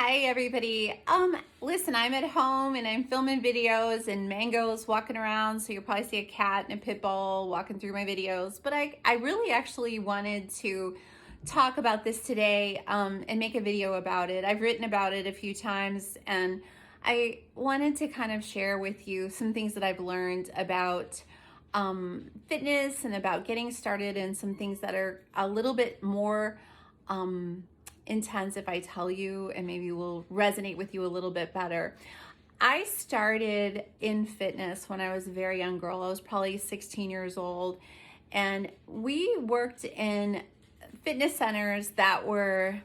Hi everybody. Listen, I'm at home and I'm filming videos and Mango's walking around, so you'll probably see a cat and a pit bull walking through my videos. But I really actually wanted to talk about this today and make a video about it. I've written about it a few times and I wanted to kind of share with you some things that I've learned about fitness and about getting started, and some things that are a little bit more intense if I tell you, and maybe will resonate with you a little bit better. I started in fitness when I was a very young girl. I was probably 16 years old, and we worked in fitness centers that were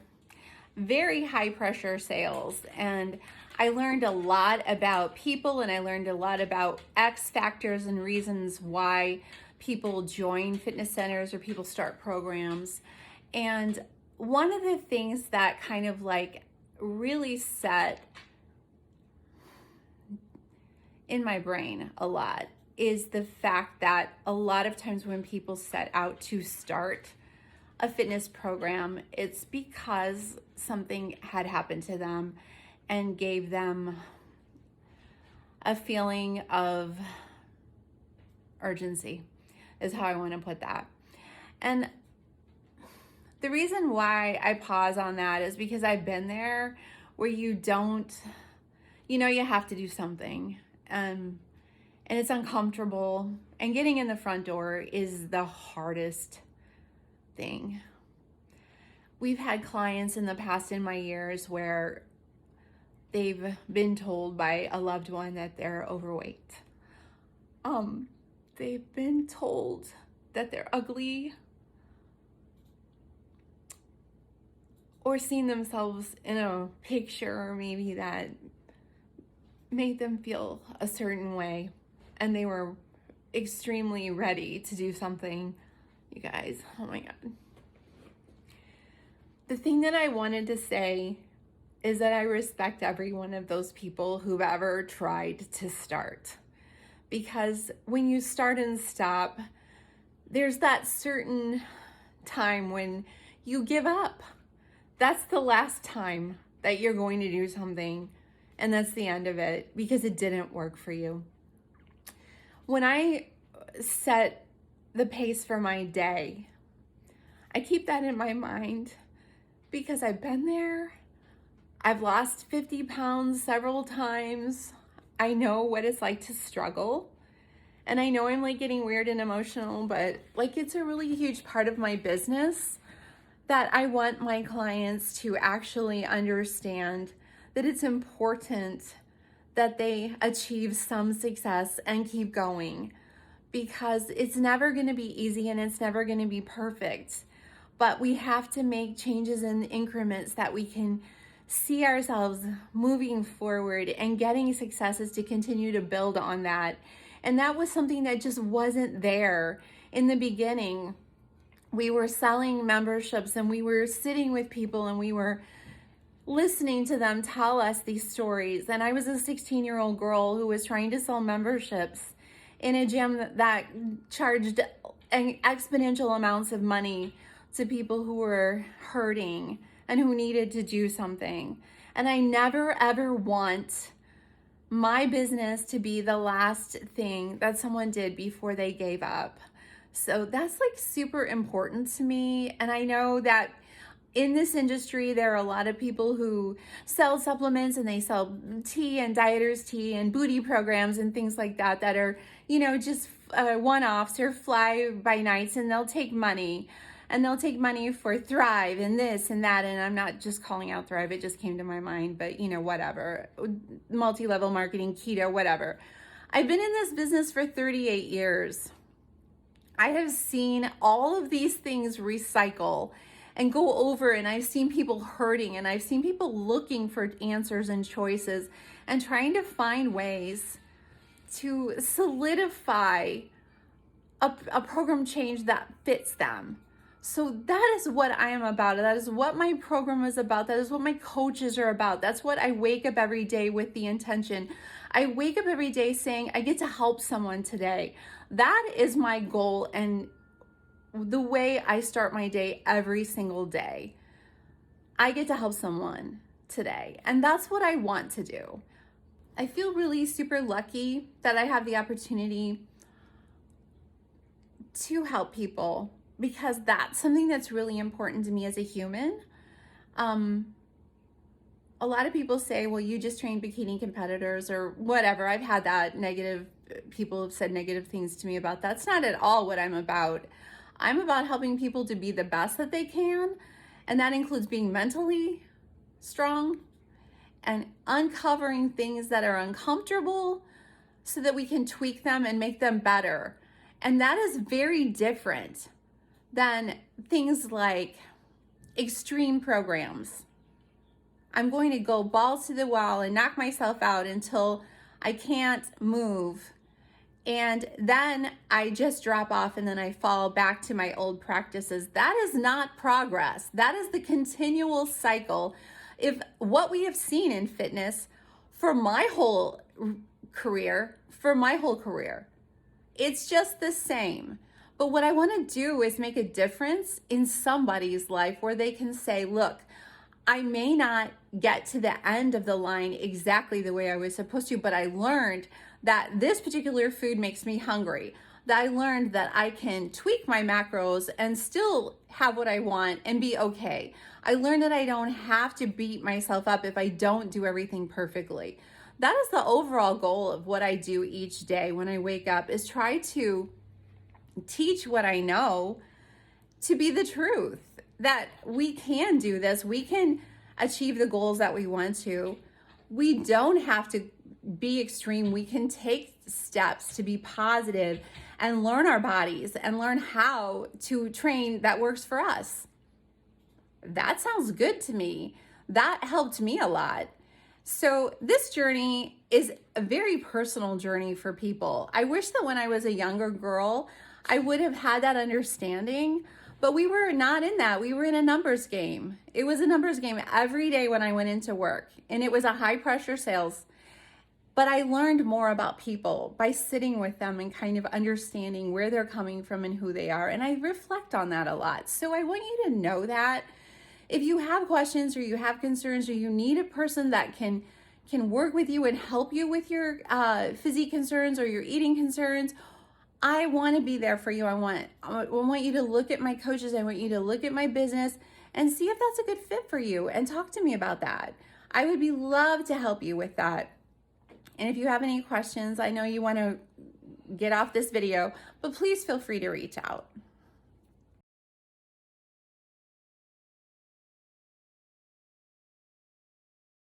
very high pressure sales. And I learned a lot about people, and I learned a lot about X factors and reasons why people join fitness centers or people start programs. And one of the things that kind of like really set in my brain a lot is the fact that a lot of times when people set out to start a fitness program, it's because something had happened to them and gave them a feeling of urgency, is how I want to put that. And the reason why I pause on that is because I've been there, where you have to do something, and it's uncomfortable, and getting in the front door is the hardest thing. We've had clients in the past, in my years, where they've been told by a loved one that they're overweight. They've been told that they're ugly, or seen themselves in a picture maybe that made them feel a certain way, and they were extremely ready to do something. You guys, oh my God. The thing that I wanted to say is that I respect every one of those people who've ever tried to start. Because when you start and stop, there's that certain time when you give up. That's the last time that you're going to do something, and that's the end of it, because it didn't work for you. When I set the pace for my day, I keep that in my mind, because I've been there. I've lost 50 pounds several times. I know what it's like to struggle. And I know I'm like getting weird and emotional, but like it's a really huge part of my business that I want my clients to actually understand that it's important that they achieve some success and keep going, because it's never going to be easy and it's never going to be perfect. But we have to make changes in increments that we can see ourselves moving forward and getting successes to continue to build on that. And that was something that just wasn't there in the beginning. We were selling memberships, and we were sitting with people, and we were listening to them tell us these stories. And I was a 16-year-old girl who was trying to sell memberships in a gym that charged exponential amounts of money to people who were hurting and who needed to do something. And I never ever want my business to be the last thing that someone did before they gave up. So that's like super important to me. And I know that in this industry, there are a lot of people who sell supplements, and they sell tea and dieters tea and booty programs and things like that that are, just one-offs or fly-by-nights, and they'll take money. And they'll take money for Thrive and this and that. And I'm not just calling out Thrive, it just came to my mind, but whatever. Multi-level marketing, keto, whatever. I've been in this business for 38 years. I have seen all of these things recycle and go over, and I've seen people hurting, and I've seen people looking for answers and choices and trying to find ways to solidify a program change that fits them. So that is what I am about. That is what my program is about. That is what my coaches are about. That's what I wake up every day with, the intention. I wake up every day saying, I get to help someone today. That is my goal, and the way I start my day every single day. I get to help someone. today. And that's what I want to do. I feel really super lucky that I have the opportunity to help people because that's something that's really important to me as a human. A lot of people say, well, you just train bikini competitors or whatever. I've had that negative, people have said negative things to me about that. That's not at all what I'm about. I'm about helping people to be the best that they can. And that includes being mentally strong and uncovering things that are uncomfortable so that we can tweak them and make them better. And that is very different than things like extreme programs. I'm going to go balls to the wall and knock myself out until I can't move. And then I just drop off and then I fall back to my old practices. That is not progress. That is the continual cycle. If what we have seen in fitness for my whole career, it's just the same. But what I want to do is make a difference in somebody's life where they can say, look, I may not get to the end of the line exactly the way I was supposed to, but I learned that this particular food makes me hungry. That I learned that I can tweak my macros and still have what I want and be okay. I learned that I don't have to beat myself up if I don't do everything perfectly. That is the overall goal of what I do each day when I wake up, is try to teach what I know to be the truth. That we can do this. We can achieve the goals that we want to. We don't have to be extreme. We can take steps to be positive and learn our bodies and learn how to train that works for us. That sounds good to me. That helped me a lot. So this journey is a very personal journey for people. I wish that when I was a younger girl, I would have had that understanding. But we were not in that. We were in a numbers game. It was a numbers game every day when I went into work. And it was a high pressure sales. But I learned more about people by sitting with them and kind of understanding where they're coming from and who they are. And I reflect on that a lot. So I want you to know that if you have questions or you have concerns or you need a person that can work with you and help you with your physique concerns or your eating concerns, I want to be there for you. I want you to look at my coaches. I want you to look at my business and see if that's a good fit for you and talk to me about that. I would be love to help you with that. And if you have any questions, I know you want to get off this video, but please feel free to reach out.